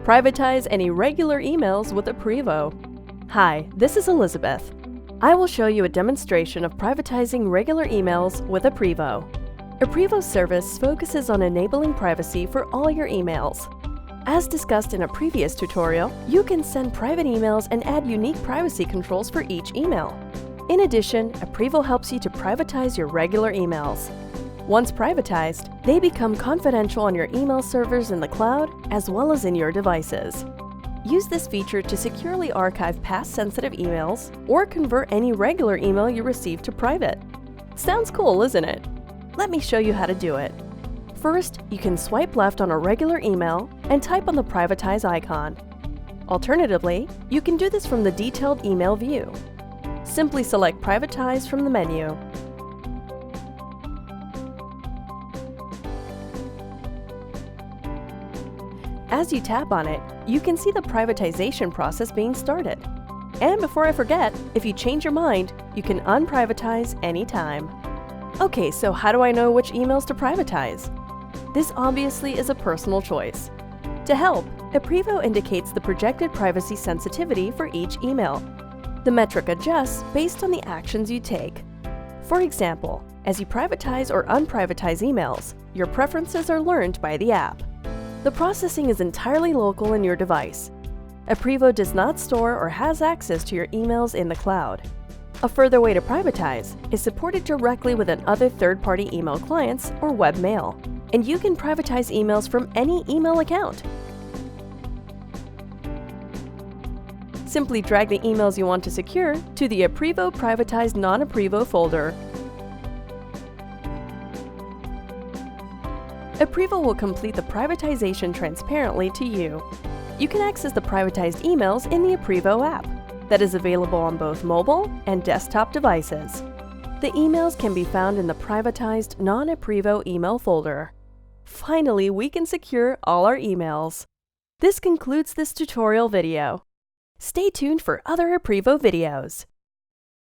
Privatize any regular emails with Eprivo. Hi, this is Elizabeth. I will show you a demonstration of privatizing regular emails with Eprivo. Eprivo's service focuses on enabling privacy for all your emails. As discussed in a previous tutorial, you can send private emails and add unique privacy controls for each email. In addition, Eprivo helps you to privatize your regular emails. Once privatized, they become confidential on your email servers in the cloud as well as in your devices. Use this feature to securely archive past sensitive emails or convert any regular email you receive to private. Sounds cool, isn't it? Let me show you how to do it. First, you can swipe left on a regular email and type on the privatize icon. Alternatively, you can do this from the detailed email view. Simply select Privatize from the menu. As you tap on it, you can see the privatization process being started. And before I forget, if you change your mind, you can unprivatize anytime. Okay, so how do I know which emails to privatize? This obviously is a personal choice. To help, Eprivo indicates the projected privacy sensitivity for each email. The metric adjusts based on the actions you take. For example, as you privatize or unprivatize emails, your preferences are learned by the app. The processing is entirely local in your device. Eprivo does not store or has access to your emails in the cloud. A further way to privatize is supported directly within other third-party email clients or webmail, and you can privatize emails from any email account. Simply drag the emails you want to secure to the Eprivo Privatized Non-Eprivo folder. Eprivo will complete the privatization transparently to you. You can access the privatized emails in the Eprivo app that is available on both mobile and desktop devices. The emails can be found in the privatized non-Eprivo email folder. Finally, we can secure all our emails. This concludes this tutorial video. Stay tuned for other Eprivo videos.